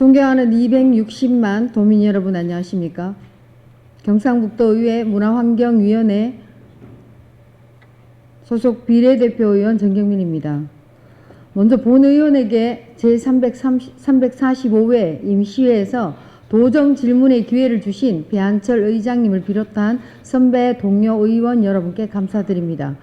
존경하는 260만 도민 여러분 안녕하십니까? 경상북도의회 문화환경위원회 소속 비례대표 의원 정경민입니다. 먼저 본 의원에게 제345회 임시회에서 도정 질문의 기회를 주신 배한철 의장님을 비롯한 선배 동료 의원 여러분께 감사드립니다.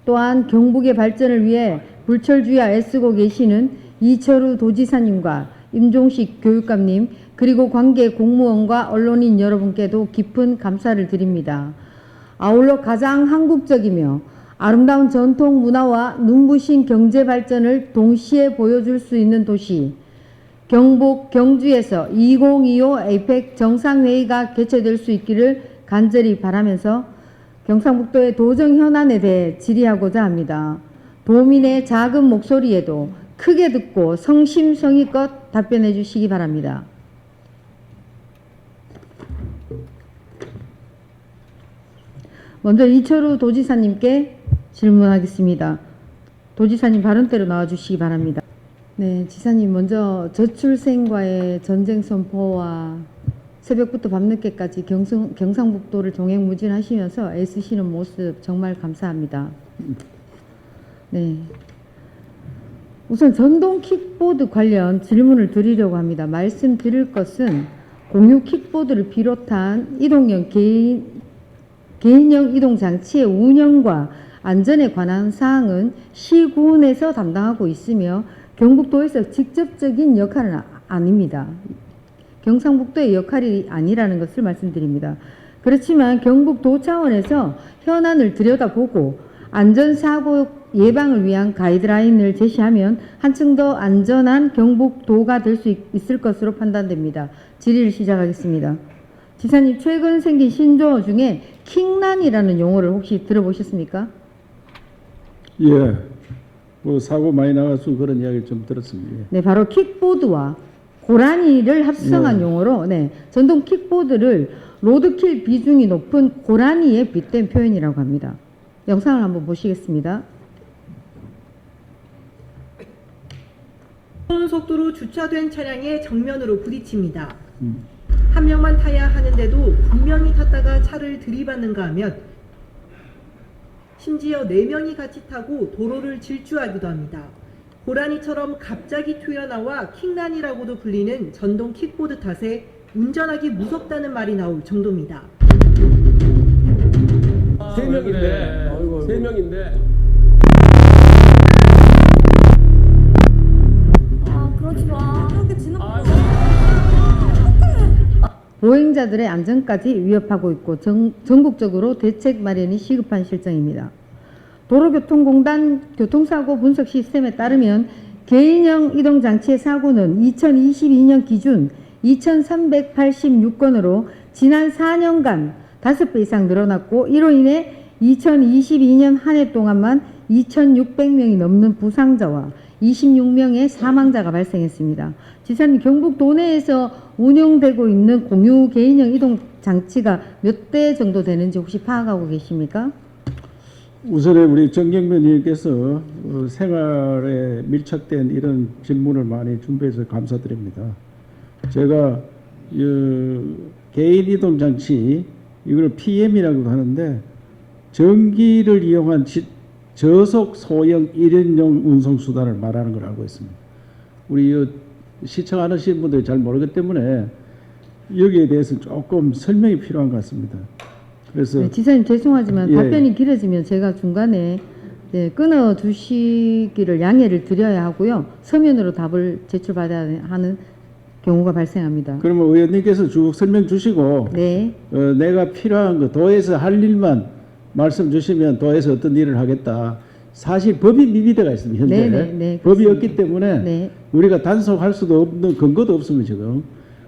또한 경북의 발전을 위해 불철주야 애쓰고 계시는 이철우 도지사님과 임종식 교육감님 그리고 관계 공무원과 언론인 여러분께도 깊은 감사를 드립니다. 아울러 가장 한국적이며 아름다운 전통 문화와 눈부신 경제 발전을 동시에 보여줄 수 있는 도시 경북 경주에서 2025 에이펙 정상회의가 개최될 수 있기를 간절히 바라면서 경상북도의 도정 현안에 대해 질의하고자 합니다. 도민의 작은 목소리에도 크게 듣고 성심성의껏 답변해 주시기 바랍니다. 먼저 이철우 도지사님께 질문하겠습니다. 도지사님 발언대로 나와주시기 바랍니다. 네, 지사님 먼저 저출생과의 전쟁 선포와 새벽부터 밤늦게까지 경상북도를 종횡무진하시면서 애쓰시는 모습 정말 감사합니다. 네. 우선 전동 킥보드 관련 질문을 드리려고 합니다. 말씀드릴 것은 공유 킥보드를 비롯한 이동형 개인형 이동장치의 운영과 안전에 관한 사항은 시군에서 담당하고 있으며 경북도에서 직접적인 역할은 아닙니다. 경상북도의 역할이 아니라는 것을 말씀드립니다. 그렇지만 경북도 차원에서 현안을 들여다보고 안전사고 예방을 위한 가이드라인을 제시하면 한층 더 안전한 경북도가 될 수 있을 것으로 판단됩니다. 질의를 시작하겠습니다. 지사님, 최근 생긴 신조어 중에 킥난이라는 용어를 혹시 들어보셨습니까? 예, 뭐 사고 많이 나가서 그런 이야기를 좀 들었습니다. 네, 바로 킥보드와 고라니를 합성한 용어로 전동 킥보드를 로드킬 비중이 높은 고라니에 빗댄 표현이라고 합니다. 영상을 한번 보시겠습니다. 속도로 주차된 차량에 정면으로 부딪힙니다. 한 명만 타야 하는데도 분명히 탔다가 차를 들이받는가 하면 심지어 4명이 같이 타고 도로를 질주하기도 합니다. 고라니처럼 갑자기 튀어나와 킥난이라고도 불리는 전동 킥보드 탓에 운전하기 무섭다는 말이 나올 정도입니다. 세 명인데. 그러지 마. 그렇게 지나가. 보행자들의 안전까지 위협하고 있고 전국적으로 대책 마련이 시급한 실정입니다. 도로교통공단 교통사고 분석 시스템에 따르면 개인형 이동장치의 사고는 2022년 기준 2386건으로 지난 4년간 5배 이상 늘어났고 이로 인해 2022년 한 해 동안만 2600명이 넘는 부상자와 26명의 사망자가 발생했습니다. 지사님, 경북 도내에서 운영되고 있는 공유 개인형 이동 장치가 몇 대 정도 되는지 혹시 파악하고 계십니까? 우선에 우리 정경민 의원께서 생활에 밀착된 이런 질문을 많이 준비해서 감사드립니다. 제가 개인 이동 장치 이걸 PM이라고도 하는데 전기를 이용한 저속 소형 1인용 운송수단을 말하는 걸 알고 있습니다. 우리 시청하시는 분들이 잘 모르기 때문에 여기에 대해서 조금 설명이 필요한 것 같습니다. 그래서 네, 지사님 죄송하지만 답변이 길어지면 제가 중간에 끊어 주시기를 양해를 드려야 하고요. 서면으로 답을 제출받아야 하는 경우가 발생합니다. 그러면 의원님께서 쭉 설명 주시고 내가 필요한 거 도에서 할 일만 말씀 주시면 도에서 어떤 일을 하겠다. 사실 법이 미비되어 있습니다. 현재 법이 없기 때문에 우리가 단속할 수도 없는 근거도 없습니다. 지금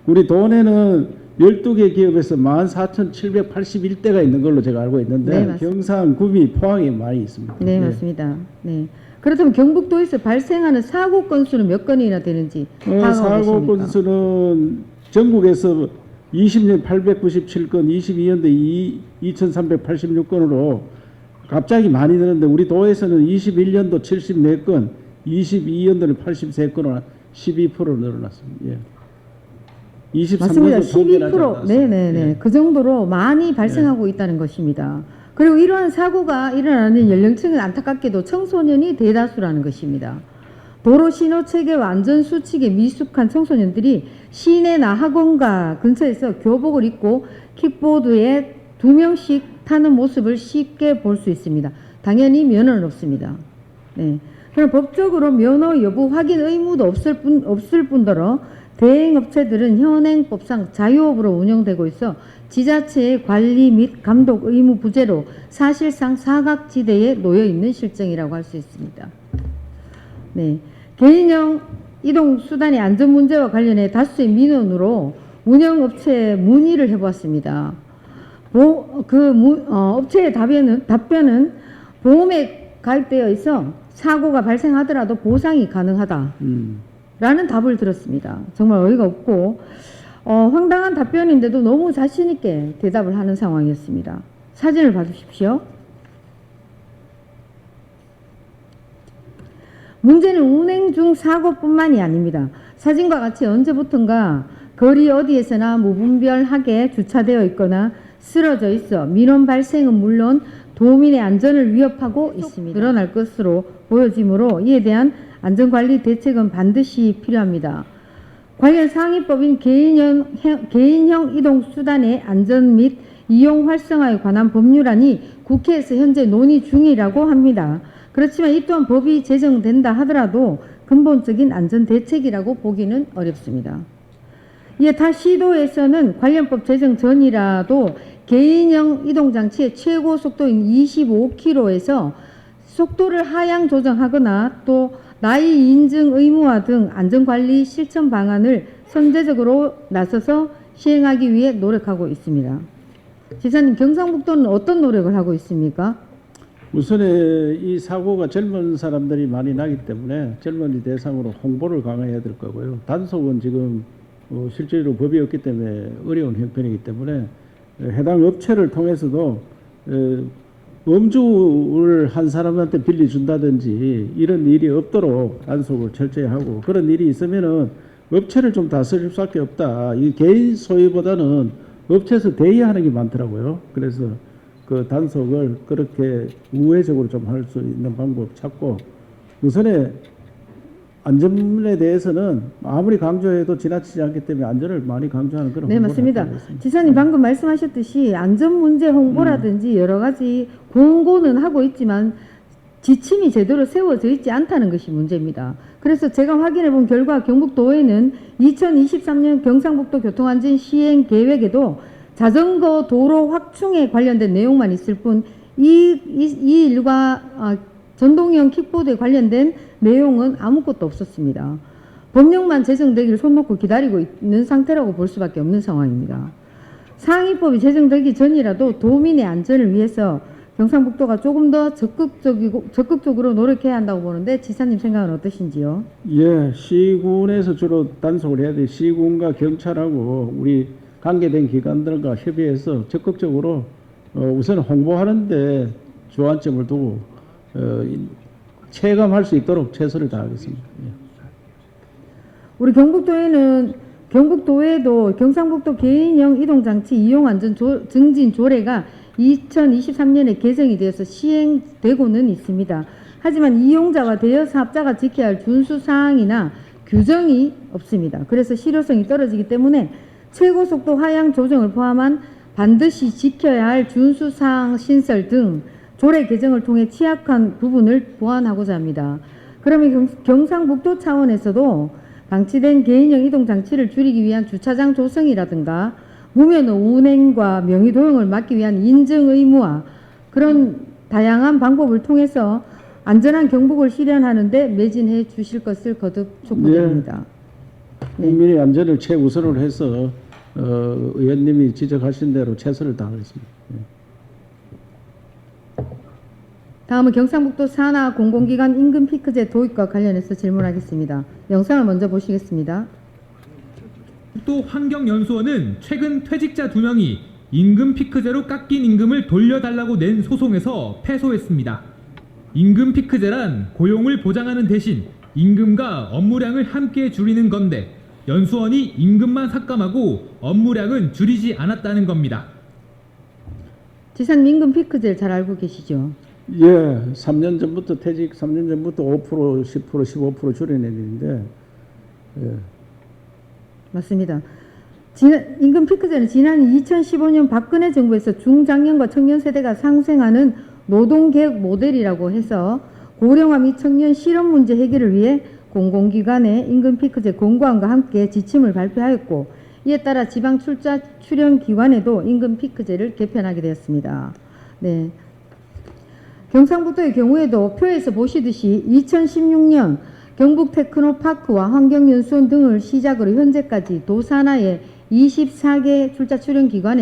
우리 도내는 12개 기업에서 14,781대가 있는 걸로 제가 알고 있는데 경상, 구미, 포항에 많이 있습니다. 네, 맞습니다. 네. 그렇다면 경북도에서 발생하는 사고 건수는 몇 건이나 되는지 파악하고 사고 계십니까? 건수는 전국에서 20년 897건, 22년도 2386건으로 갑자기 많이 늘었는데 우리 도에서는 21년도 74건, 22년도는 83건으로 12% 늘어났습니다. 예. 맞습니다. 23년도 통계를 12%. 네네네. 예. 그 정도로 많이 발생하고 있다는 것입니다. 그리고 이러한 사고가 일어나는 연령층은 안타깝게도 청소년이 대다수라는 것입니다. 도로 신호 체계와 안전 수칙에 미숙한 청소년들이 시내나 학원가 근처에서 교복을 입고 킥보드에 2명씩 타는 모습을 쉽게 볼 수 있습니다. 당연히 면허는 없습니다. 네. 그럼 법적으로 면허 여부 확인 의무도 없을 뿐더러 대행업체들은 현행법상 자유업으로 운영되고 있어 지자체의 관리 및 감독 의무 부재로 사실상 사각지대에 놓여 있는 실정이라고 할 수 있습니다. 네. 개인형 이동 수단의 안전 문제와 관련해 다수의 민원으로 운영업체에 문의를 해보았습니다. 업체의 답변은 보험에 가입되어 있어 사고가 발생하더라도 보상이 가능하다. 라는 답을 들었습니다. 정말 어이가 없고 황당한 답변인데도 너무 자신 있게 대답을 하는 상황이었습니다. 사진을 봐주십시오. 문제는 운행 중 사고뿐만이 아닙니다. 사진과 같이 언제부턴가 거리 어디에서나 무분별하게 주차되어 있거나 쓰러져 있어 민원 발생은 물론 도민의 안전을 위협하고 있습니다. 늘어날 것으로 보여지므로 이에 대한 안전관리 대책은 반드시 필요합니다. 관련 상위법인 개인형 이동수단의 안전 및 이용 활성화에 관한 법률안이 국회에서 현재 논의 중이라고 합니다. 그렇지만 이 또한 법이 제정된다 하더라도 근본적인 안전 대책이라고 보기는 어렵습니다. 이에 타 시도에서는 관련법 제정 전이라도 개인형 이동장치의 최고 속도인 25km에서 속도를 하향 조정하거나 또 나이 인증 의무화 등 안전관리 실천 방안을 선제적으로 나서서 시행하기 위해 노력하고 있습니다. 지사님, 경상북도는 어떤 노력을 하고 있습니까? 우선에 이 사고가 젊은 사람들이 많이 나기 때문에 젊은이 대상으로 홍보를 강화해야 될 거고요. 단속은 지금 실제로 법이 없기 때문에 어려운 형편이기 때문에 해당 업체를 통해서도 음주를 한 사람한테 빌려준다든지 이런 일이 없도록 단속을 철저히 하고, 그런 일이 있으면은 업체를 좀 다스릴 수밖에 없다. 이 개인 소유보다는 업체에서 대여하는 게 많더라고요. 그래서 그 단속을 그렇게 우회적으로 좀 할 수 있는 방법 찾고, 우선에 안전에 대해서는 아무리 강조해도 지나치지 않기 때문에 안전을 많이 강조하는 그런. 네, 맞습니다. 지사님 방금 말씀하셨듯이 안전 문제 홍보라든지 여러 가지 권고는 하고 있지만 지침이 제대로 세워져 있지 않다는 것이 문제입니다. 그래서 제가 확인해 본 결과 경북도에는 2023년 경상북도 교통안전 시행 계획에도 자전거 도로 확충에 관련된 내용만 있을 뿐 이 일과 전동형 킥보드에 관련된 내용은 아무것도 없었습니다. 법령만 제정되기를 손 놓고 기다리고 있는 상태라고 볼 수밖에 없는 상황입니다. 상위법이 제정되기 전이라도 도민의 안전을 위해서 경상북도가 조금 더 적극적으로 노력해야 한다고 보는데 지사님 생각은 어떠신지요? 예, 시군에서 주로 단속을 해야 돼. 시군과 경찰하고 우리 관계된 기관들과 협의해서 적극적으로 우선 홍보하는데 주안점을 두고 체감할 수 있도록 최선을 다하겠습니다. 예. 우리 경북도에도 경상북도 개인형 이동장치 이용안전 증진 조례가 2023년에 개정이 되어서 시행되고는 있습니다. 하지만 이용자와 대여 사업자가 지켜야 할 준수사항이나 규정이 없습니다. 그래서 실효성이 떨어지기 때문에 최고속도 하향 조정을 포함한 반드시 지켜야 할 준수사항 신설 등 조례 개정을 통해 취약한 부분을 보완하고자 합니다. 그러면 경상북도 차원에서도 방치된 개인형 이동장치를 줄이기 위한 주차장 조성이라든가 무면허 운행과 명의 도용을 막기 위한 인증 의무화, 그런 다양한 방법을 통해서 안전한 경북을 실현하는 데 매진해 주실 것을 거듭 촉구드립니다. 네. 국민의 안전을 최우선으로 해서 의원님이 지적하신 대로 최선을 다하겠습니다. 네. 다음은 경상북도 산하 공공기관 임금 피크제 도입과 관련해서 질문하겠습니다. 영상을 먼저 보시겠습니다. 또 환경연수원은 최근 퇴직자 2명이 임금 피크제로 깎인 임금을 돌려달라고 낸 소송에서 패소했습니다. 임금 피크제란 고용을 보장하는 대신 임금과 업무량을 함께 줄이는 건데 연수원이 임금만 삭감하고 업무량은 줄이지 않았다는 겁니다. 지사님 임금 피크제를 잘 알고 계시죠? 예, 3년 전부터 퇴직 3년 전부터 5%, 10%, 15% 줄여내는데 예. 맞습니다. 임금 피크제는 지난 2015년 박근혜 정부에서 중장년과 청년 세대가 상생하는 노동개혁 모델이라고 해서 고령화 및 청년 실업 문제 해결을 위해 공공기관의 임금 피크제 권고안과 함께 지침을 발표하였고, 이에 따라 지방 출연 기관에도 임금 피크제를 개편하게 되었습니다. 네. 경상북도의 경우에도 표에서 보시듯이 2016년 경북 테크노파크와 환경연수원 등을 시작으로 현재까지 도산하의 24개 출자 출연 기관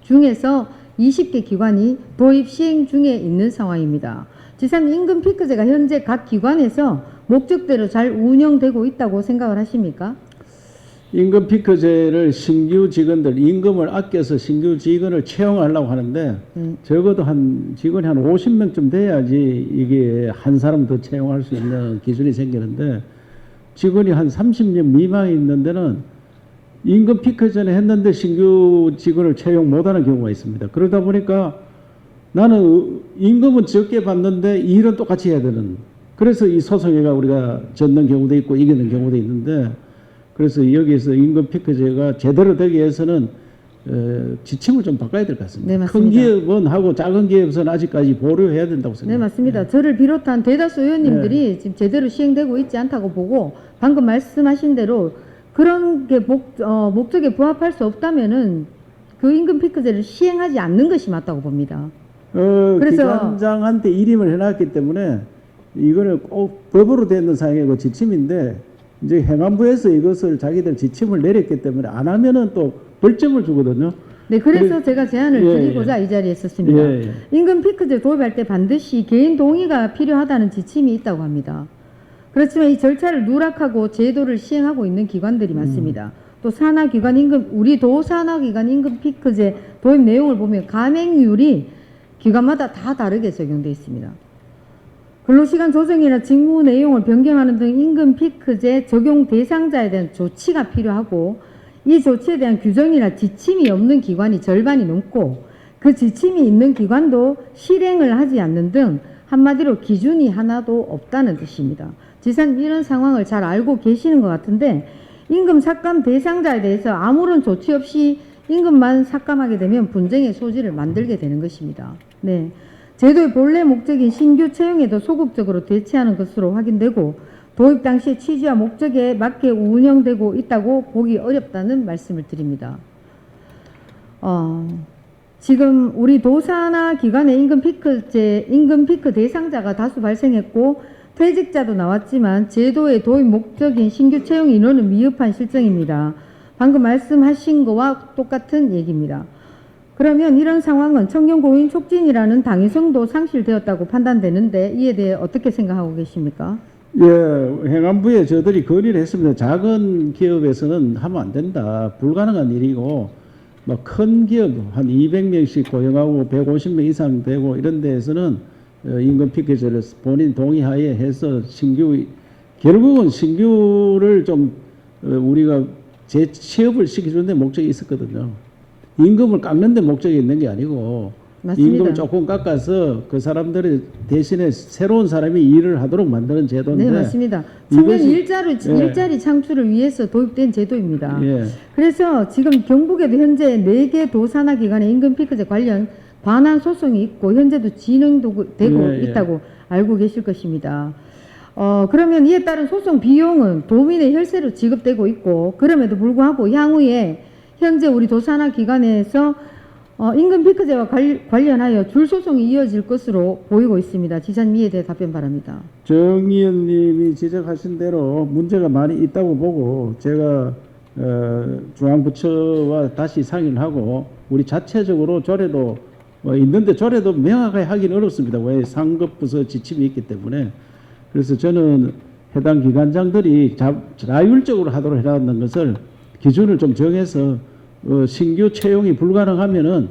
중에서 20개 기관이 도입 시행 중에 있는 상황입니다. 지사님 임금 피크제가 현재 각 기관에서 목적대로 잘 운영되고 있다고 생각을 하십니까? 임금 피크제를 신규 직원들 임금을 아껴서 신규 직원을 채용하려고 하는데 적어도 한 직원이 한 50명쯤 돼야지 이게 한 사람 더 채용할 수 있는 기준이 생기는데, 직원이 한 30명 미만이 있는 데는 임금 피크제는 했는데 신규 직원을 채용 못하는 경우가 있습니다. 그러다 보니까 나는 임금은 적게 받는데 일은 똑같이 해야 되는, 그래서 이 소송회가 우리가 졌는 경우도 있고 이기는 경우도 있는데, 그래서 여기에서 임금 피크제가 제대로 되기 위해서는 지침을 좀 바꿔야 될 것 같습니다. 네, 맞습니다. 큰 기업은 하고 작은 기업은 아직까지 보류해야 된다고 생각합니다. 네, 맞습니다. 저를 비롯한 대다수 의원님들이 지금 제대로 시행되고 있지 않다고 보고, 방금 말씀하신 대로 그런 게 목적에 부합할 수 없다면은 그 임금 피크제를 시행하지 않는 것이 맞다고 봅니다. 그래서 기관장한테 일임을 해놨기 때문에 이거는 꼭 법으로 되는 사항이고 지침인데, 이제 행안부에서 이것을 자기들 지침을 내렸기 때문에 안 하면은 또 벌점을 주거든요. 네, 그래서 제가 제안을 드리고자 이 자리에 있었습니다. 임금 피크제 도입할 때 반드시 개인 동의가 필요하다는 지침이 있다고 합니다. 그렇지만 이 절차를 누락하고 제도를 시행하고 있는 기관들이 많습니다. 또 산하기관 임금, 우리 도산하기관 임금 피크제 도입 내용을 보면 감행률이 기관마다 다 다르게 적용되어 있습니다. 근로시간 조정이나 직무 내용을 변경하는 등 임금 피크제 적용 대상자에 대한 조치가 필요하고, 이 조치에 대한 규정이나 지침이 없는 기관이 절반이 넘고, 그 지침이 있는 기관도 실행을 하지 않는 등 한마디로 기준이 하나도 없다는 뜻입니다. 지사님 이런 상황을 잘 알고 계시는 것 같은데, 임금 삭감 대상자에 대해서 아무런 조치 없이 임금만 삭감하게 되면 분쟁의 소지를 만들게 되는 것입니다. 네. 제도의 본래 목적인 신규 채용에도 소극적으로 대체하는 것으로 확인되고, 도입 당시 취지와 목적에 맞게 운영되고 있다고 보기 어렵다는 말씀을 드립니다. 지금 우리 도산하 기관의 임금 피크 대상자가 다수 발생했고 퇴직자도 나왔지만 제도의 도입 목적인 신규 채용 인원은 미흡한 실정입니다. 방금 말씀하신 거와 똑같은 얘기입니다. 그러면 이런 상황은 청년 고용 촉진이라는 당위성도 상실되었다고 판단되는데, 이에 대해 어떻게 생각하고 계십니까? 예, 행안부에 저들이 건의를 했습니다. 작은 기업에서는 하면 안 된다. 불가능한 일이고, 막 큰 기업 한 200명씩 고용하고 150명 이상 되고 이런 데에서는 임금 피크제를 본인 동의하에 해서 결국은 신규를 좀 우리가 재취업을 시켜주는 데 목적이 있었거든요. 임금을 깎는 데 목적이 있는 게 아니고, 맞습니다. 임금을 조금 깎아서 그 사람들이 대신에 새로운 사람이 일을 하도록 만드는 제도인데. 네, 맞습니다. 청년 일자리 창출을 위해서 도입된 제도입니다. 예. 그래서 지금 경북에도 현재 4개 도산하 기관의 임금 피크제 관련 반환 소송이 있고 현재도 진행되고 있다고 알고 계실 것입니다. 그러면 이에 따른 소송 비용은 도민의 혈세로 지급되고 있고, 그럼에도 불구하고 향후에 현재 우리 도산하 기관에서 임금 피크제와 관련하여 줄 소송이 이어질 것으로 보이고 있습니다. 지사님 이에 대해 답변 바랍니다. 정 의원님이 지적하신 대로 문제가 많이 있다고 보고, 제가 중앙부처와 다시 상의를 하고 우리 자체적으로 조례도 있는데, 조례도 명확하게 하기는 어렵습니다. 왜? 상급부서 지침이 있기 때문에. 그래서 저는 해당 기관장들이 자율적으로 하도록 해라는 것을 기준을 좀 정해서 신규 채용이 불가능하면은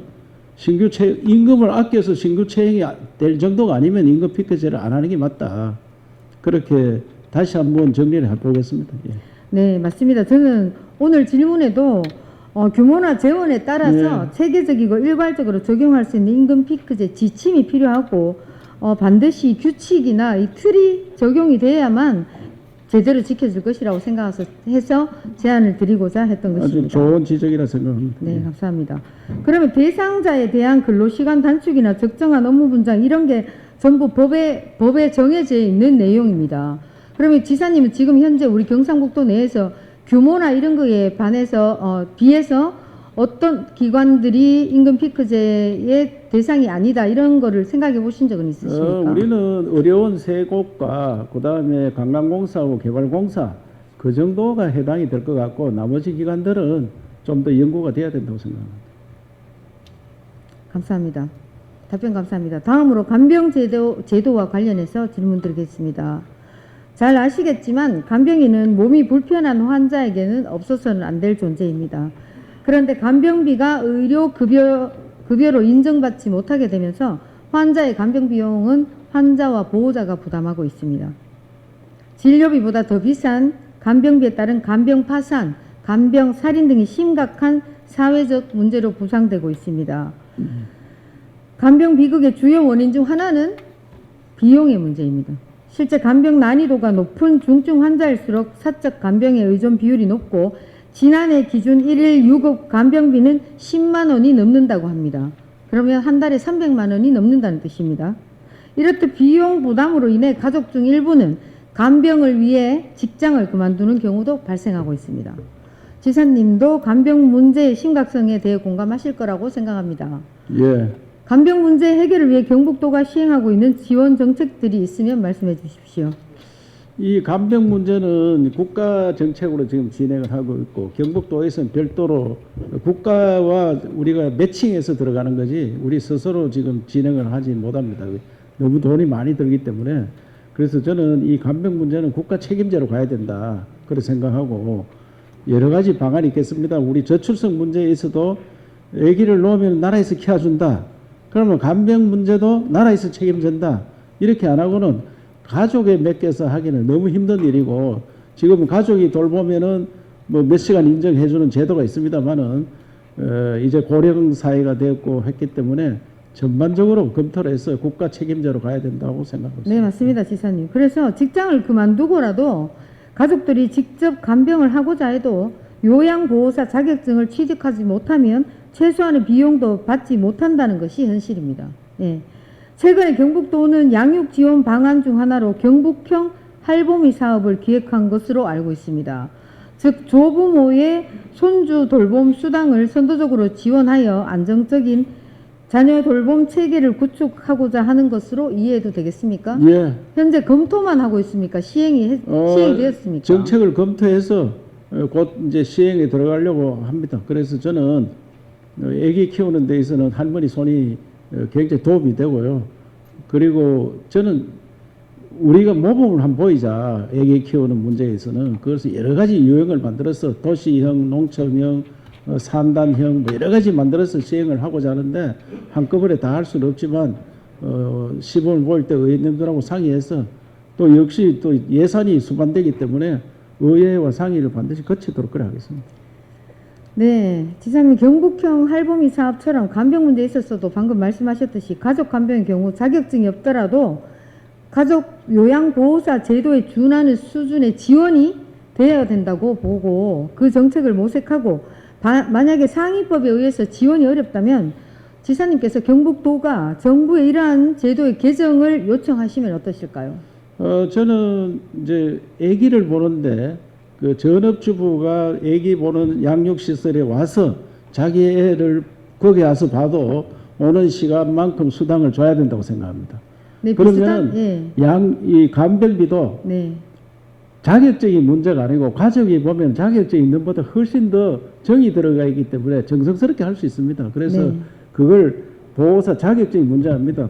임금을 아껴서 신규 채용이 될 정도가 아니면 임금 피크제를 안 하는 게 맞다. 그렇게 다시 한번 정리를 해보겠습니다. 예. 네, 맞습니다. 저는 오늘 질문에도 규모나 재원에 따라서 네. 체계적이고 일괄적으로 적용할 수 있는 임금 피크제 지침이 필요하고 반드시 규칙이나 이 틀이 적용이 돼야만 제대로 지켜질 것이라고 생각해서 제안을 드리고자 했던 아주 것입니다. 좋은 지적이라 생각합니다. 네, 감사합니다. 그러면 대상자에 대한 근로시간 단축이나 적정한 업무 분장 이런 게 전부 법에 정해져 있는 내용입니다. 그러면 지사님은 지금 현재 우리 경상북도 내에서 규모나 이런 거에 비해서 어떤 기관들이 임금 피크제의 대상이 아니다 이런 거를 생각해 보신 적은 있으십니까? 우리는 어려운 세 곳과 그다음에 관광공사하고 개발공사 그 정도가 해당이 될 것 같고 나머지 기관들은 좀 더 연구가 돼야 된다고 생각합니다. 감사합니다. 답변 감사합니다. 다음으로 간병 제도와 관련해서 질문 드리겠습니다. 잘 아시겠지만 간병인은 몸이 불편한 환자에게는 없어서는 안 될 존재입니다. 그런데 간병비가 의료급여로 인정받지 못하게 되면서 환자의 간병 비용은 환자와 보호자가 부담하고 있습니다. 진료비보다 더 비싼 간병비에 따른 간병 파산, 간병 살인 등이 심각한 사회적 문제로 부상되고 있습니다. 간병 비극의 주요 원인 중 하나는 비용의 문제입니다. 실제 간병 난이도가 높은 중증 환자일수록 사적 간병의 의존 비율이 높고 지난해 기준 1일 유급 간병비는 10만 원이 넘는다고 합니다. 그러면 한 달에 300만 원이 넘는다는 뜻입니다. 이렇듯 비용 부담으로 인해 가족 중 일부는 간병을 위해 직장을 그만두는 경우도 발생하고 있습니다. 지사님도 간병 문제의 심각성에 대해 공감하실 거라고 생각합니다. 예. 간병 문제 해결을 위해 경북도가 시행하고 있는 지원 정책들이 있으면 말씀해 주십시오. 이 간병 문제는 국가 정책으로 지금 진행을 하고 있고 경북도에서는 별도로 국가와 우리가 매칭해서 들어가는 거지 우리 스스로 지금 진행을 하지 못합니다. 너무 돈이 많이 들기 때문에 그래서 저는 이 간병 문제는 국가 책임제로 가야 된다 그렇게 생각하고 여러 가지 방안이 있겠습니다. 우리 저출생 문제에 있어도 아기를 놓으면 나라에서 키워준다. 그러면 간병 문제도 나라에서 책임진다. 이렇게 안 하고는 가족에 맡겨서 하기는 너무 힘든 일이고 지금 가족이 돌보면은 뭐 몇 시간 인정해주는 제도가 있습니다만은 이제 고령 사회가 되었고 했기 때문에 전반적으로 검토를 해서 국가 책임제로 가야 된다고 생각합니다. 네, 맞습니다, 지사님. 그래서 직장을 그만두고라도 가족들이 직접 간병을 하고자 해도 요양보호사 자격증을 취득하지 못하면 최소한의 비용도 받지 못한다는 것이 현실입니다. 네. 최근에 경북도는 양육 지원 방안 중 하나로 경북형 할보미 사업을 기획한 것으로 알고 있습니다. 즉 조부모의 손주 돌봄 수당을 선도적으로 지원하여 안정적인 자녀 돌봄 체계를 구축하고자 하는 것으로 이해해도 되겠습니까? 예. 현재 검토만 하고 있습니까? 시행이 되었습니까? 정책을 검토해서 곧 이제 시행에 들어가려고 합니다. 그래서 저는 아기 키우는 데 있어서는 할머니 손이 굉장히 도움이 되고요. 그리고 저는 우리가 모범을 한번 보이자 아기 키우는 문제에서는 그것을 여러 가지 유형을 만들어서 도시형, 농촌형, 산단형 뭐 여러 가지 만들어서 시행을 하고자 하는데 한꺼번에 다 할 수는 없지만 시범을 보일 때 의원님들하고 상의해서 또 역시 또 예산이 수반되기 때문에 의회와 상의를 반드시 거치도록 그래 하겠습니다. 네, 지사님 경북형 할보미 사업처럼 간병 문제에 있어서도 방금 말씀하셨듯이 가족 간병의 경우 자격증이 없더라도 가족 요양보호사 제도에 준하는 수준의 지원이 되어야 된다고 보고 그 정책을 모색하고 만약에 상위법에 의해서 지원이 어렵다면 지사님께서 경북도가 정부의 이러한 제도의 개정을 요청하시면 어떠실까요? 저는 이제 아기를 보는데 그 전업주부가 아기 보는 양육시설에 와서 자기 애를 거기 와서 봐도 오는 시간만큼 수당을 줘야 된다고 생각합니다. 네, 그러면 예. 이 간병비도 네. 자격증이 문제가 아니고 가족이 보면 자격증이 있는 것보다 훨씬 더 정이 들어가 있기 때문에 정성스럽게 할 수 있습니다. 그래서 네. 그걸 보호사 자격증이 문제입니다.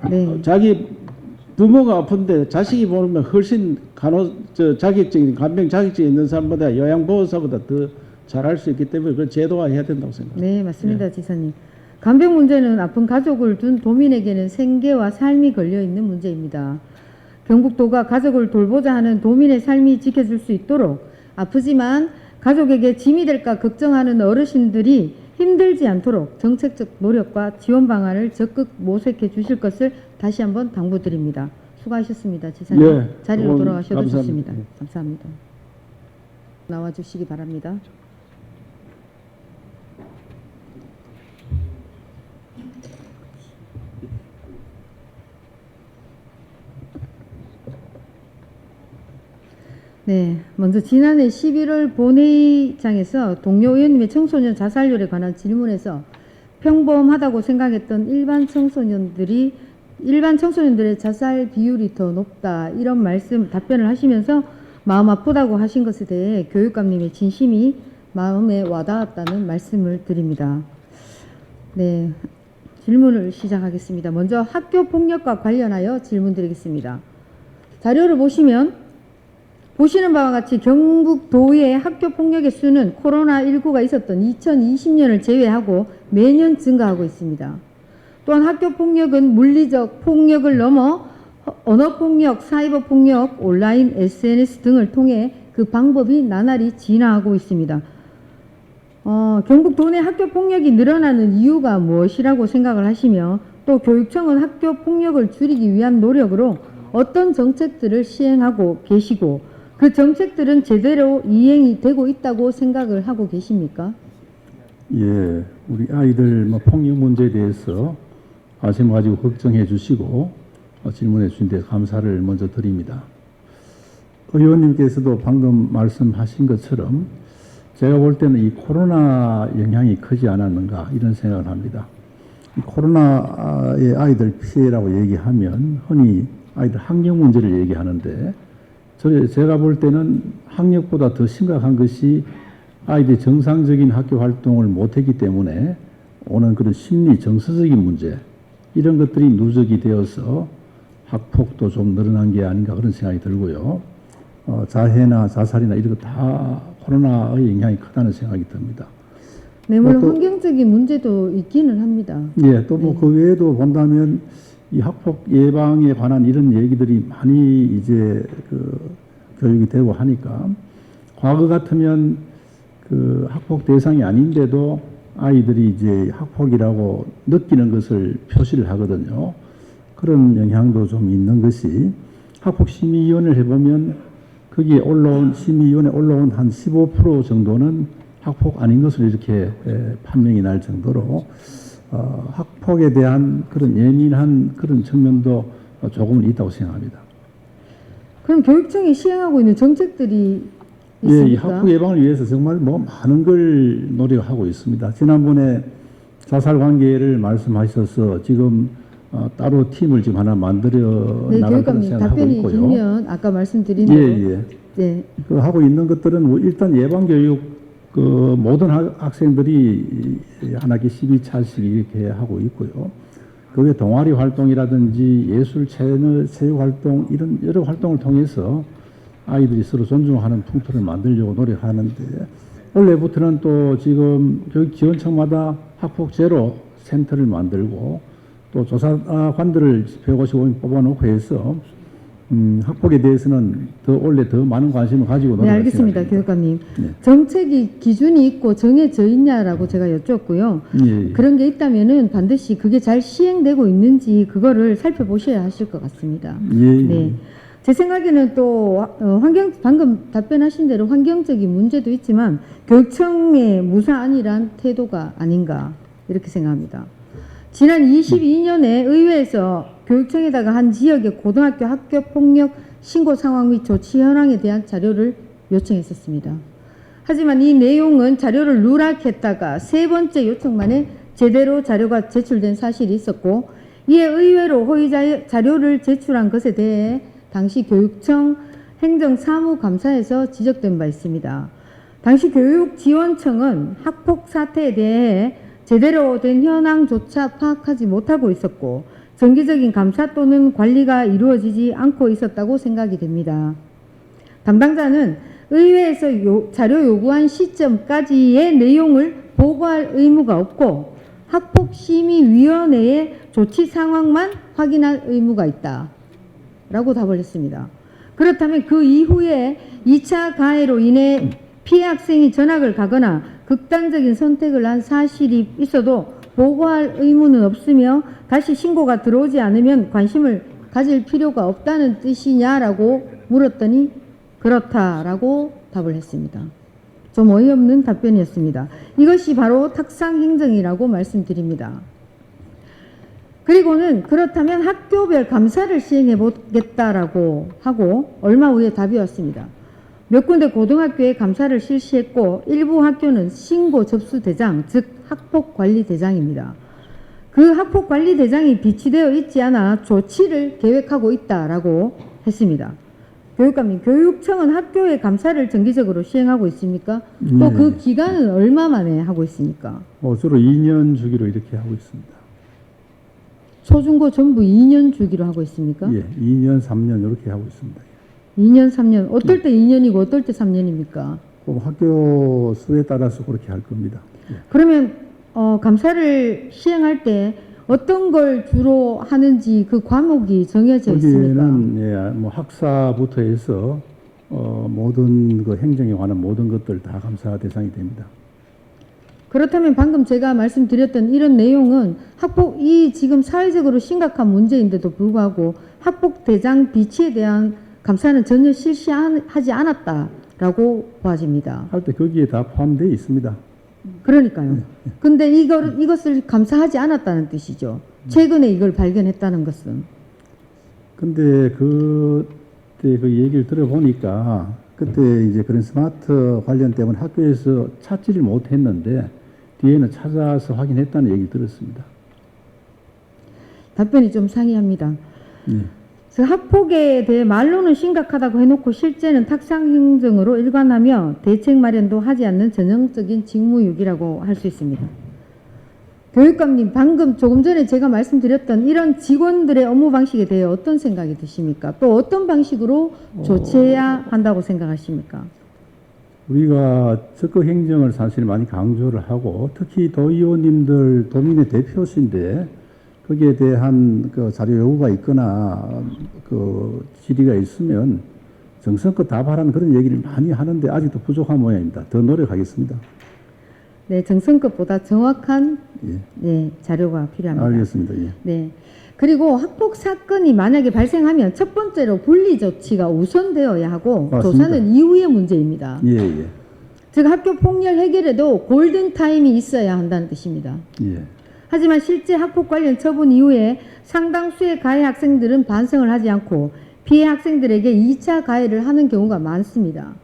네. 자기 부모가 아픈데 자식이 보면 훨씬 자격증, 간병 자격증이 있는 사람보다 요양보호사보다 더 잘할 수 있기 때문에 그걸 제도화해야 된다고 생각합니다. 네, 맞습니다, 지사님. 간병 문제는 아픈 가족을 둔 도민에게는 생계와 삶이 걸려 있는 문제입니다. 경북도가 가족을 돌보자 하는 도민의 삶이 지켜질 수 있도록 아프지만 가족에게 짐이 될까 걱정하는 어르신들이 힘들지 않도록 정책적 노력과 지원 방안을 적극 모색해 주실 것을 다시 한번 당부드립니다. 수고하셨습니다. 지사님. 예, 자리로 돌아가셔도 감사합니다. 좋습니다. 감사합니다. 나와 주시기 바랍니다. 네, 먼저 지난해 11월 본회의장에서 동료 의원님의 청소년 자살률에 관한 질문에서 평범하다고 생각했던 일반 청소년들의 자살 비율이 더 높다 이런 말씀 답변을 하시면서 마음 아프다고 하신 것에 대해 교육감님의 진심이 마음에 와닿았다는 말씀을 드립니다. 네, 질문을 시작하겠습니다. 먼저 학교 폭력과 관련하여 질문 드리겠습니다. 자료를 보시는 바와 같이 경북도의 학교 폭력의 수는 코로나19가 있었던 2020년을 제외하고 매년 증가하고 있습니다. 또한 학교 폭력은 물리적 폭력을 넘어 언어폭력, 사이버폭력, 온라인, SNS 등을 통해 그 방법이 나날이 진화하고 있습니다. 경북도 내 학교 폭력이 늘어나는 이유가 무엇이라고 생각을 하시며 또 교육청은 학교 폭력을 줄이기 위한 노력으로 어떤 정책들을 시행하고 계시고 그 정책들은 제대로 이행이 되고 있다고 생각을 하고 계십니까? 예, 우리 아이들 폭력 문제에 대해서 관심 가지고 걱정해 주시고 질문해 주신 데 감사를 먼저 드립니다. 의원님께서도 방금 말씀하신 것처럼 제가 볼 때는 이 코로나 영향이 크지 않았는가 이런 생각을 합니다. 이 코로나의 아이들 피해라고 얘기하면 흔히 아이들 학력 문제를 얘기하는데 제가 볼 때는 학력보다 더 심각한 것이 아이들이 정상적인 학교 활동을 못했기 때문에 오는 그런 심리 정서적인 문제 이런 것들이 누적이 되어서 학폭도 좀 늘어난 게 아닌가 그런 생각이 들고요. 자해나 자살이나 이런 거 다 코로나의 영향이 크다는 생각이 듭니다. 네, 물론 환경적인 문제도 있기는 합니다. 예, 또 그 외에도 본다면 이 학폭 예방에 관한 이런 얘기들이 많이 이제 교육이 되고 하니까 과거 같으면 그 학폭 대상이 아닌데도 아이들이 이제 학폭이라고 느끼는 것을 표시를 하거든요. 그런 영향도 좀 있는 것이 학폭심의위원회를 해보면 거기에 심의위원회에 올라온 한 15% 정도는 학폭 아닌 것으로 이렇게 판명이 날 정도로 학폭에 대한 그런 예민한 그런 측면도 조금은 있다고 생각합니다. 그럼 교육청이 시행하고 있는 정책들이 있습니까? 예, 이 학폭 예방을 위해서 정말 많은 걸 노력하고 있습니다. 지난번에 자살 관계를 말씀하셔서 지금 따로 팀을 지금 하나 만들어 나갈 그런 생각을 하고 있고요. 답변이 길면 아까 말씀드린 대로 네. 하고 있는 것들은 일단 예방 교육 모든 학생들이 한 학기 12차씩 이렇게 하고 있고요. 그게 동아리 활동이라든지 예술 체육 활동 이런 여러 활동을 통해서 아이들이 서로 존중하는 풍토를 만들려고 노력하는데 올해부터는 또 지금 교육지원청마다 학폭 제로 센터를 만들고 또 조사관들을 155명 뽑아놓고 해서 학폭에 대해서는 올해 더 많은 관심을 가지고 네, 알겠습니다. 교육감님. 네. 정책이 기준이 있고 정해져 있냐라고 제가 여쭈었고요. 예. 그런 게 있다면은 반드시 그게 잘 시행되고 있는지 그거를 살펴보셔야 하실 것 같습니다. 예. 네. 제 생각에는 또 방금 답변하신 대로 환경적인 문제도 있지만 교육청의 무사안일한 태도가 아닌가 이렇게 생각합니다. 지난 22년에 의회에서 교육청에다가 한 지역의 고등학교 학교 폭력 신고 상황 및 조치 현황에 대한 자료를 요청했었습니다. 하지만 이 내용은 자료를 누락했다가 세 번째 요청 만에 제대로 자료가 제출된 사실이 있었고 이에 의외로 허위 자료를 제출한 것에 대해 당시 교육청 행정사무감사에서 지적된 바 있습니다. 당시 교육지원청은 학폭 사태에 대해 제대로 된 현황조차 파악하지 못하고 있었고 정기적인 감사 또는 관리가 이루어지지 않고 있었다고 생각이 됩니다. 담당자는 의회에서 자료 요구한 시점까지의 내용을 보고할 의무가 없고 학폭심의위원회의 조치 상황만 확인할 의무가 있다 라고 답을 했습니다. 그렇다면 그 이후에 2차 가해로 인해 피해 학생이 전학을 가거나 극단적인 선택을 한 사실이 있어도 보고할 의무는 없으며 다시 신고가 들어오지 않으면 관심을 가질 필요가 없다는 뜻이냐라고 물었더니 그렇다라고 답을 했습니다. 좀 어이없는 답변이었습니다. 이것이 바로 탁상행정이라고 말씀드립니다. 그리고는 그렇다면 학교별 감사를 시행해 보겠다라고 하고 얼마 후에 답이 왔습니다. 몇 군데 고등학교에 감사를 실시했고 일부 학교는 신고 접수 대장, 즉 학폭 관리 대장입니다. 그 학폭 관리 대장이 비치되어 있지 않아 조치를 계획하고 있다라고 했습니다. 교육감님, 교육청은 학교의 감사를 정기적으로 시행하고 있습니까? 또 그 기간은 얼마 만에 하고 있습니까? 주로 2년 주기로 이렇게 하고 있습니다. 초중고 전부 2년 주기로 하고 있습니까? 예, 2년, 3년 이렇게 하고 있습니다. 2년, 3년. 어떨 때 2년이고 어떨 때 3년입니까? 학교 수에 따라서 그렇게 할 겁니다. 예. 그러면 감사를 시행할 때 어떤 걸 주로 하는지 그 과목이 정해져 있습니까? 거기에는 학사부터 해서 모든 그 행정에 관한 모든 것들 다 감사 대상이 됩니다. 그렇다면 방금 제가 말씀드렸던 이런 내용은 학폭이 지금 사회적으로 심각한 문제인데도 불구하고 학폭 대장 비치에 대한 감사는 전혀 실시하지 않았다라고 보아집니다. 할 때 거기에 다 포함되어 있습니다. 그러니까요. 근데 이것을 감사하지 않았다는 뜻이죠. 최근에 이걸 발견했다는 것은. 근데 그때 그 얘기를 들어보니까 그때 이제 그런 스마트 관련 때문에 학교에서 찾지를 못했는데 뒤에는 찾아서 확인했다는 얘기를 들었습니다. 답변이 좀 상이합니다. 학폭에 대해 말로는 심각하다고 해놓고 실제는 탁상행정으로 일관하며 대책 마련도 하지 않는 전형적인 직무유기라고 할 수 있습니다. 교육감님, 방금 조금 전에 제가 말씀드렸던 이런 직원들의 업무 방식에 대해 어떤 생각이 드십니까? 또 어떤 방식으로 조치해야 한다고 생각하십니까? 우리가 적극 행정을 사실 많이 강조를 하고 특히 도의원님들 도민의 대표신데 거기에 대한 그 자료 요구가 있거나 그 질의가 있으면 정성껏 답하라는 그런 얘기를 많이 하는데 아직도 부족한 모양입니다. 더 노력하겠습니다. 네, 정성껏보다 정확한 자료가 필요합니다. 알겠습니다. 예. 네. 그리고 학폭 사건이 만약에 발생하면 첫 번째로 분리 조치가 우선되어야 하고 맞습니다. 조사는 이후의 문제입니다. 예, 예. 즉 학교 폭력 해결에도 골든 타임이 있어야 한다는 뜻입니다. 예. 하지만 실제 학폭 관련 처분 이후에 상당수의 가해 학생들은 반성을 하지 않고 피해 학생들에게 2차 가해를 하는 경우가 많습니다.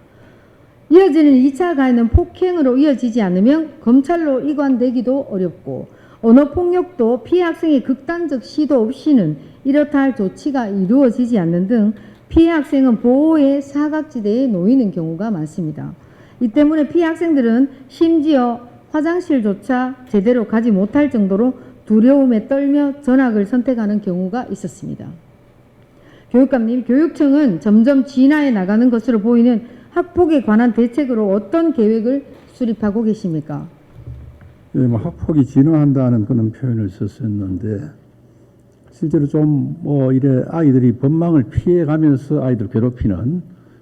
이어지는 2차 가해는 폭행으로 이어지지 않으면 검찰로 이관되기도 어렵고 언어폭력도 피해 학생의 극단적 시도 없이는 이렇다 할 조치가 이루어지지 않는 등 피해 학생은 보호의 사각지대에 놓이는 경우가 많습니다. 이 때문에 피해 학생들은 심지어 화장실조차 제대로 가지 못할 정도로 두려움에 떨며 전학을 선택하는 경우가 있었습니다. 교육감님, 교육청은 점점 진화해 나가는 것으로 보이는 학폭에 관한 대책으로 어떤 계획을 수립하고 계십니까? 예, 학폭이 진화한다는 그런 표현을 썼었는데 실제로 좀 이래 아이들이 법망을 피해가면서 아이들 괴롭히는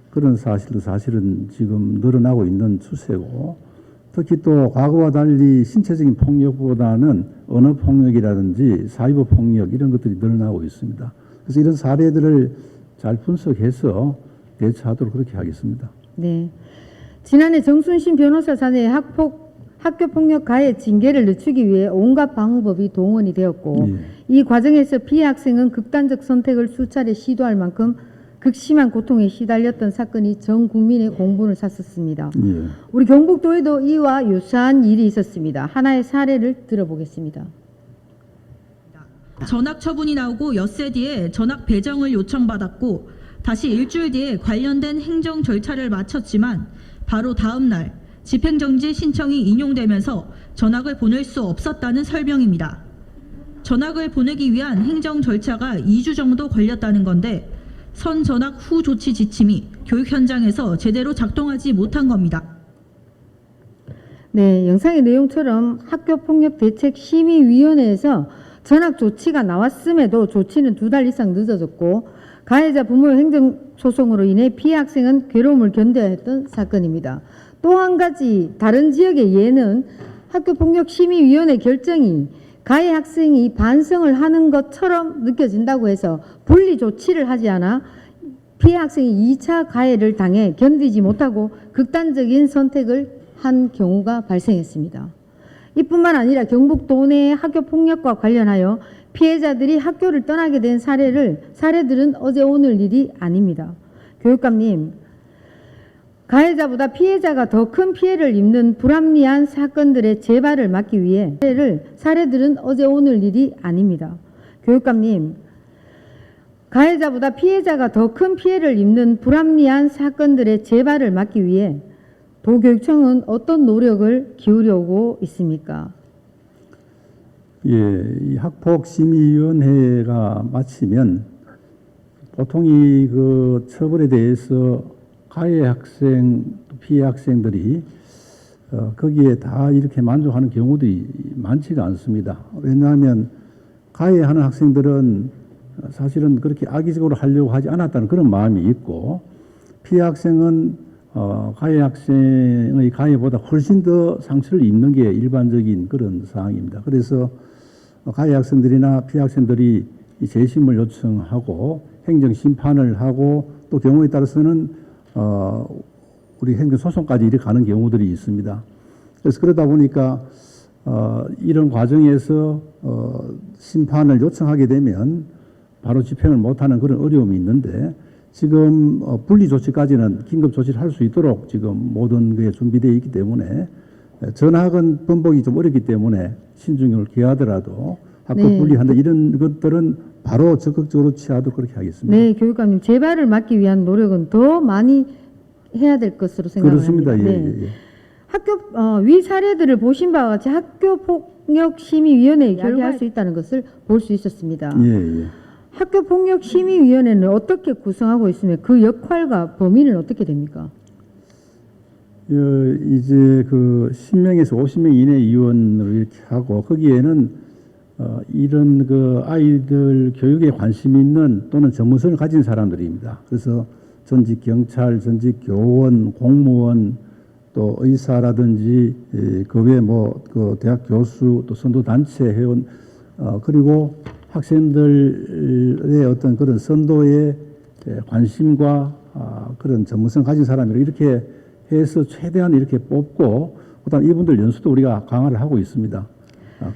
그런 사실도 사실은 지금 늘어나고 있는 추세고 특히 또 과거와 달리 신체적인 폭력보다는 언어 폭력이라든지 사이버 폭력 이런 것들이 늘어나고 있습니다. 그래서 이런 사례들을 잘 분석해서 대처하도록 그렇게 하겠습니다. 네. 지난해 정순신 변호사 사내의 학교 폭력 가해 징계를 늦추기 위해 온갖 방법이 동원이 되었고 이 과정에서 피해 학생은 극단적 선택을 수차례 시도할 만큼 극심한 고통에 시달렸던 사건이 전 국민의 공분을 샀었습니다. 우리 경북도에도 이와 유사한 일이 있었습니다. 하나의 사례를 들어보겠습니다. 전학 처분이 나오고 엿새 뒤에 전학 배정을 요청받았고 다시 일주일 뒤에 관련된 행정 절차를 마쳤지만 바로 다음 날 집행정지 신청이 인용되면서 전학을 보낼 수 없었다는 설명입니다. 전학을 보내기 위한 행정 절차가 2주 정도 걸렸다는 건데 선 전학 후 조치 지침이 교육 현장에서 제대로 작동하지 못한 겁니다. 네, 영상의 내용처럼 학교폭력대책심의위원회에서 전학 조치가 나왔음에도 조치는 2달 이상 늦어졌고 가해자 부모의 행정소송으로 인해 피해 학생은 괴로움을 견뎌야 했던 사건입니다. 또 한 가지 다른 지역의 예는 학교폭력심의위원회 결정이 가해 학생이 반성을 하는 것처럼 느껴진다고 해서 분리 조치를 하지 않아 피해 학생이 2차 가해를 당해 견디지 못하고 극단적인 선택을 한 경우가 발생했습니다. 이뿐만 아니라 경북도 내 학교폭력과 관련하여 피해자들이 학교를 떠나게 된 사례들은 어제 오늘 일이 아닙니다. 교육감님, 가해자보다 피해자가 더 큰 피해를 입는 불합리한 사건들의 재발을 막기 위해 사례들은 어제 오늘 일이 아닙니다. 교육감님, 가해자보다 피해자가 더 큰 피해를 입는 불합리한 사건들의 재발을 막기 위해 도교육청은 어떤 노력을 기울여오고 있습니까? 예, 이 학폭심의위원회가 마치면 보통 이 그 처벌에 대해서 가해 학생, 피해 학생들이 거기에 다 이렇게 만족하는 경우들이 많지가 않습니다. 왜냐하면 가해하는 학생들은 사실은 그렇게 악의적으로 하려고 하지 않았다는 그런 마음이 있고, 피해 학생은 가해 학생의 가해보다 훨씬 더 상처를 입는 게 일반적인 그런 상황입니다. 그래서 가해 학생들이나 피해 학생들이 이 재심을 요청하고 행정심판을 하고 또 경우에 따라서는 우리 행정소송까지 이렇게 가는 경우들이 있습니다. 그래서 그러다 보니까 이런 과정에서 심판을 요청하게 되면 바로 집행을 못하는 그런 어려움이 있는데, 지금 분리 조치까지는 긴급 조치를 할 수 있도록 지금 모든 게 준비되어 있기 때문에 전학은 번복이 좀 어렵기 때문에 신중을 기하더라도 학교 분리한다 이런 것들은 바로 적극적으로 취하도록 그렇게 하겠습니다. 네, 교육감님, 재발을 막기 위한 노력은 더 많이 해야 될 것으로 생각합니다. 그렇습니다. 예, 네. 예. 학교 위 사례들을 보신 바와 같이 학교폭력심의위원회에 결의할 수 있다는 것을 볼 수 있었습니다. 예, 예. 학교폭력심의위원회는 어떻게 구성하고 있으며 그 역할과 범위는 어떻게 됩니까? 이제 그 10명에서 50명 이내 위원으로 이렇게 하고, 거기에는 이런 그 아이들 교육에 관심 있는 또는 전문성을 가진 사람들입니다. 그래서 전직 경찰, 전직 교원, 공무원, 또 의사라든지 그 외에 그 대학 교수, 또 선도단체 회원, 그리고 학생들의 어떤 그런 선도에 관심과 그런 전문성 가진 사람이라 이렇게 해서 최대한 이렇게 뽑고, 그다음 이분들 연수도 우리가 강화를 하고 있습니다.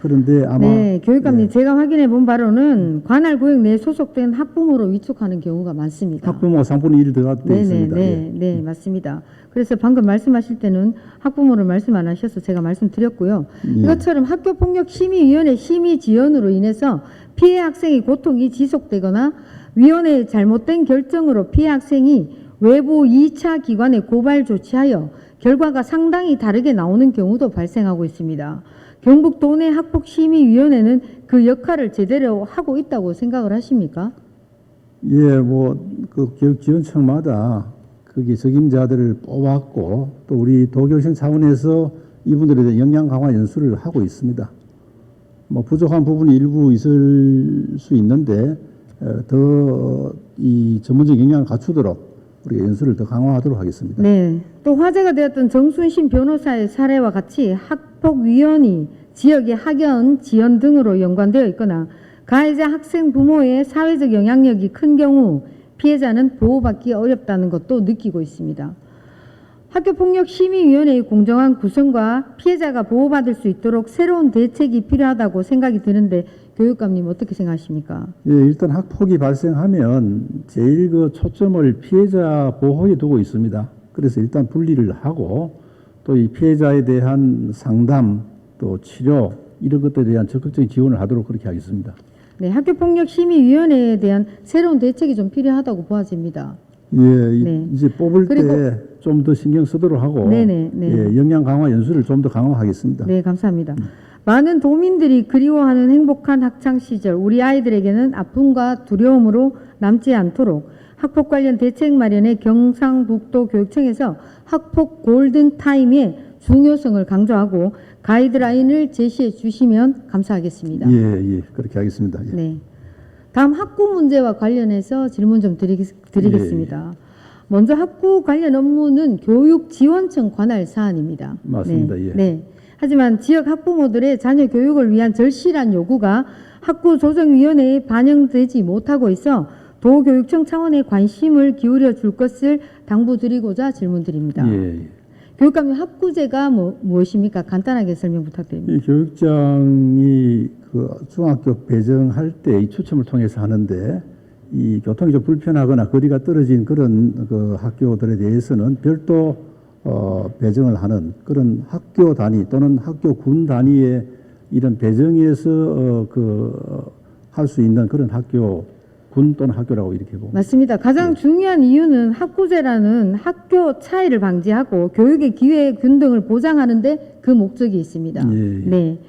그런데 아마 네, 교육감님, 제가 확인해 본 바로는 관할 구역 내에 소속된 학부모로 위촉하는 경우가 많습니다. 학부모 3분의 1 들어가 되어 있습니다. 네, 맞습니다. 그래서 방금 말씀하실 때는 학부모를 말씀 안 하셔서 제가 말씀드렸고요. 이것처럼 학교폭력심의위원회 심의 지연으로 인해서 피해 학생의 고통이 지속되거나 위원회의 잘못된 결정으로 피해 학생이 외부 2차 기관에 고발 조치하여 결과가 상당히 다르게 나오는 경우도 발생하고 있습니다. 경북도 내 학폭심의위원회는 그 역할을 제대로 하고 있다고 생각을 하십니까? 예, 그 교육지원청마다 거기 적임자들을 뽑았고, 또 우리 도교육청 차원에서 이분들에 대한 역량 강화 연수를 하고 있습니다. 부족한 부분이 일부 있을 수 있는데 더 이 전문적 역량을 갖추도록 우리가 연수를 더 강화하도록 하겠습니다. 네. 또 화제가 되었던 정순신 변호사의 사례와 같이 학폭위원이 지역의 학연, 지연 등으로 연관되어 있거나 가해자 학생 부모의 사회적 영향력이 큰 경우 피해자는 보호받기 어렵다는 것도 느끼고 있습니다. 학교폭력심의위원회의 공정한 구성과 피해자가 보호받을 수 있도록 새로운 대책이 필요하다고 생각이 드는데 교육감님 어떻게 생각하십니까? 예, 일단 학폭이 발생하면 제일 그 초점을 피해자 보호에 두고 있습니다. 그래서 일단 분리를 하고 또 이 피해자에 대한 상담 또 치료 이런 것들에 대한 적극적인 지원을 하도록 그렇게 하겠습니다. 네, 학교폭력심의위원회에 대한 새로운 대책이 좀 필요하다고 보아집니다. 예, 네. 이제 뽑을 때 좀 더 신경 쓰도록 하고 예, 역량 강화 연수를 좀 더 강화하겠습니다. 네, 감사합니다. 많은 도민들이 그리워하는 행복한 학창 시절, 우리 아이들에게는 아픔과 두려움으로 남지 않도록 학폭 관련 대책 마련에 경상북도 교육청에서 학폭 골든타임의 중요성을 강조하고 가이드라인을 제시해 주시면 감사하겠습니다. 예, 그렇게 하겠습니다. 예. 네. 다음 학구 문제와 관련해서 질문 좀 드리겠습니다. 먼저 학구 관련 업무는 교육지원청 관할 사안입니다. 맞습니다. 네. 예. 네. 하지만 지역 학부모들의 자녀 교육을 위한 절실한 요구가 학구조정위원회에 반영되지 못하고 있어 도교육청 차원의 관심을 기울여 줄 것을 당부드리고자 질문드립니다. 예. 교육감님, 학구제가 무엇입니까? 간단하게 설명 부탁드립니다. 이 교육장이 그 중학교 배정할 때 이 추첨을 통해서 하는데 이 교통이 좀 불편하거나 거리가 떨어진 그런 그 학교들에 대해서는 별도 배정을 하는 그런 학교 단위 또는 학교 군 단위의 이런 배정에서 할 수 있는 그런 학교 군 또는 학교라고 이렇게 보고 맞습니다. 가장 중요한 이유는 학구제라는 학교 차이를 방지하고 교육의 기회 균등을 보장하는 데 그 목적이 있습니다. 네.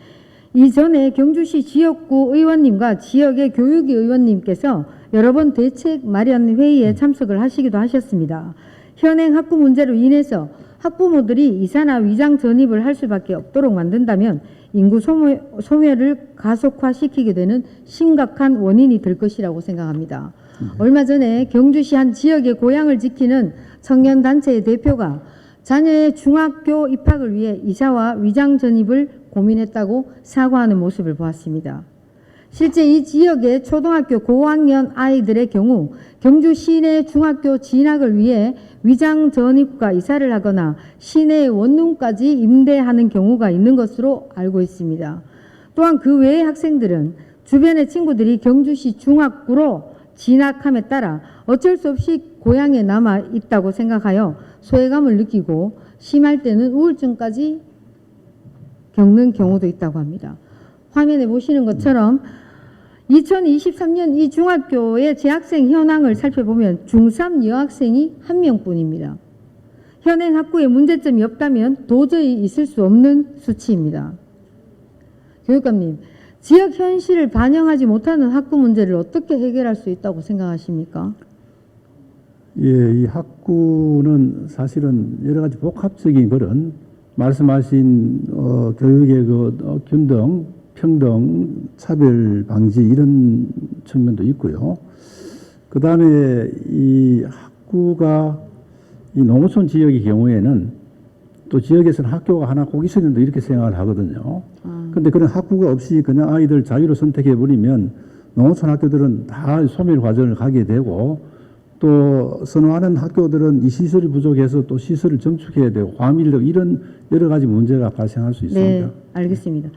이전에 경주시 지역구 의원님과 지역의 교육위 의원님께서 여러 번 대책 마련 회의에 참석을 하시기도 하셨습니다. 현행 학구 문제로 인해서 학부모들이 이사나 위장 전입을 할 수밖에 없도록 만든다면 인구 소멸을 가속화시키게 되는 심각한 원인이 될 것이라고 생각합니다. 얼마 전에 경주시 한 지역의 고향을 지키는 청년단체의 대표가 자녀의 중학교 입학을 위해 이사와 위장 전입을 고민했다고 사과하는 모습을 보았습니다. 실제 이 지역의 초등학교 고학년 아이들의 경우 경주 시내 중학교 진학을 위해 위장 전입과 이사를 하거나 시내의 원룸까지 임대하는 경우가 있는 것으로 알고 있습니다. 또한 그 외의 학생들은 주변의 친구들이 경주시 중학구로 진학함에 따라 어쩔 수 없이 고향에 남아 있다고 생각하여 소외감을 느끼고 심할 때는 우울증까지 겪는 경우도 있다고 합니다. 화면에 보시는 것처럼 2023년 이 중학교의 재학생 현황을 살펴보면 중3 여학생이 1명뿐입니다. 현행 학구에 문제점이 없다면 도저히 있을 수 없는 수치입니다. 교육감님, 지역 현실을 반영하지 못하는 학구 문제를 어떻게 해결할 수 있다고 생각하십니까? 예, 이 학구는 사실은 여러 가지 복합적인 그런 말씀하신 교육의 균등, 평등, 차별 방지 이런 측면도 있고요. 그 다음에 이 학구가 이 농어촌 지역의 경우에는 또 지역에서는 학교가 하나 꼭 있어야 된다 이렇게 생각을 하거든요. 그런데 그런 학구가 없이 그냥 아이들 자유로 선택해버리면 농어촌 학교들은 다 소멸 과정을 가게 되고 또 선호하는 학교들은 이 시설이 부족해서 또 시설을 증축해야 되고 과밀력 이런 여러 가지 문제가 발생할 수 있습니다. 네, 알겠습니다.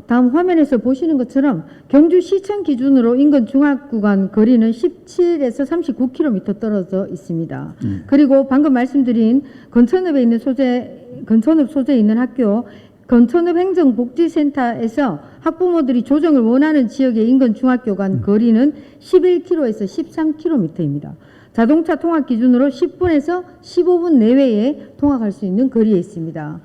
다음 화면에서 보시는 것처럼 경주시청 기준으로 인근 중학구 간 거리는 17에서 39km 떨어져 있습니다. 그리고 방금 말씀드린 근천읍 소재에 있는 학교 건천읍 행정복지센터에서 학부모들이 조정을 원하는 지역의 인근 중학교 간 거리는 11km에서 13km입니다. 자동차 통학 기준으로 10분에서 15분 내외에 통학할 수 있는 거리에 있습니다.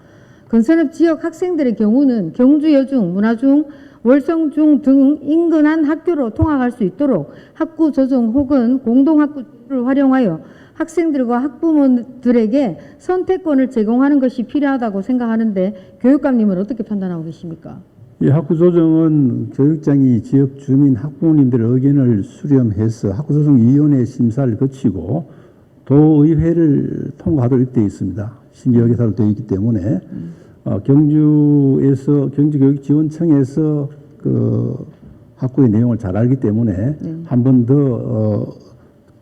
건천읍 지역 학생들의 경우는 경주여중, 문화중, 월성중 등 인근한 학교로 통학할 수 있도록 학구 조정 혹은 공동학구를 활용하여 학생들과 학부모들에게 선택권을 제공하는 것이 필요하다고 생각하는데 교육감님은 어떻게 판단하고 계십니까? 이 학구 조정은 교육장이 지역 주민 학부모님들의 의견을 수렴해서 학구 조정위원회 심사를 거치고 도의회를 통과하도록 되어 있습니다. 심의역에서 되어 있기 때문에 경주교육지원청에서 그 학구의 내용을 잘 알기 때문에 한 번 더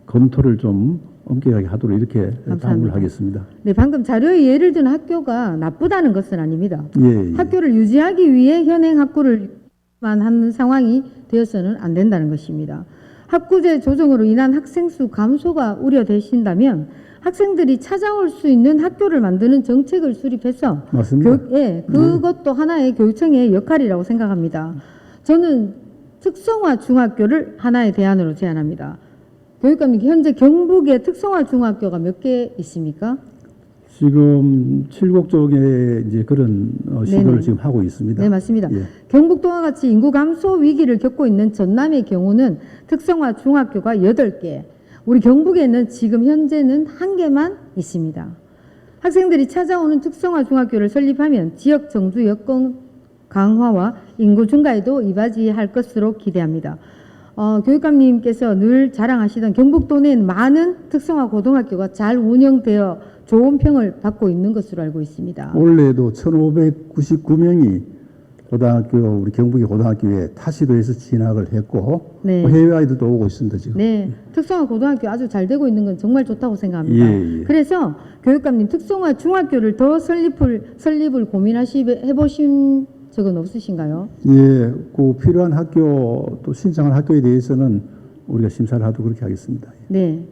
검토를 좀 엄격하게 하도록 이렇게 당부를 하겠습니다. 네, 방금 자료에 예를 든 학교가 나쁘다는 것은 아닙니다. 예. 학교를 유지하기 위해 현행 학구를 하는 상황이 되어서는 안 된다는 것입니다. 학구제 조정으로 인한 학생 수 감소가 우려되신다면 학생들이 찾아올 수 있는 학교를 만드는 정책을 수립해서 맞습니다. 그것도 하나의 교육청의 역할이라고 생각합니다. 저는 특성화 중학교를 하나의 대안으로 제안합니다. 교육감님, 현재 경북에 특성화 중학교가 몇 개 있습니까? 지금 칠곡 쪽에 이제 그런 시도를 지금 하고 있습니다. 네, 맞습니다. 예. 경북 동화 같이 인구 감소 위기를 겪고 있는 전남의 경우는 특성화 중학교가 8개, 우리 경북에는 지금 현재는 1개만 있습니다. 학생들이 찾아오는 특성화 중학교를 설립하면 지역 정주 여건 강화와 인구 증가에도 이바지할 것으로 기대합니다. 교육감님께서 늘 자랑하시던 경북도 내는 많은 특성화 고등학교가 잘 운영되어 좋은 평을 받고 있는 것으로 알고 있습니다. 올해도 1,599명이 우리 경북의 고등학교에 타시도에서 진학을 했고 네. 해외 아이들도 오고 있습니다 지금. 네, 특성화 고등학교 아주 잘 되고 있는 건 정말 좋다고 생각합니다. 예. 그래서 교육감님 특성화 중학교를 더 설립을 해보신 적은 없으신가요? 예, 그 필요한 학교 또 신청한 학교에 대해서는 우리가 심사를 하도록 그렇게 하겠습니다. 네.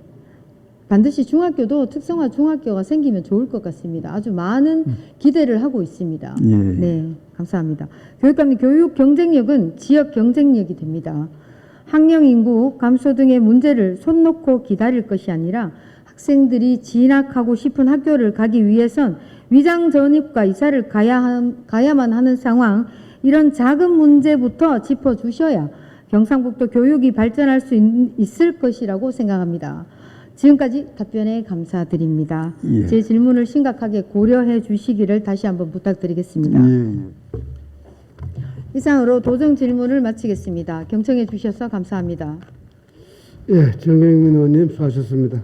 반드시 중학교도 특성화 중학교가 생기면 좋을 것 같습니다. 아주 많은 기대를 하고 있습니다. 예. 네, 감사합니다. 교육감님, 교육 경쟁력은 지역 경쟁력이 됩니다. 학령 인구 감소 등의 문제를 손 놓고 기다릴 것이 아니라 학생들이 진학하고 싶은 학교를 가기 위해선 위장 전입과 이사를 가야만 하는 상황, 이런 작은 문제부터 짚어주셔야 경상북도 교육이 발전할 수 있을 것이라고 생각합니다. 지금까지 답변에 감사드립니다. 예. 제 질문을 심각하게 고려해 주시기를 다시 한번 부탁드리겠습니다. 예. 이상으로 도정 질문을 마치겠습니다. 경청해 주셔서 감사합니다. 예, 정경민 의원님 수고하셨습니다.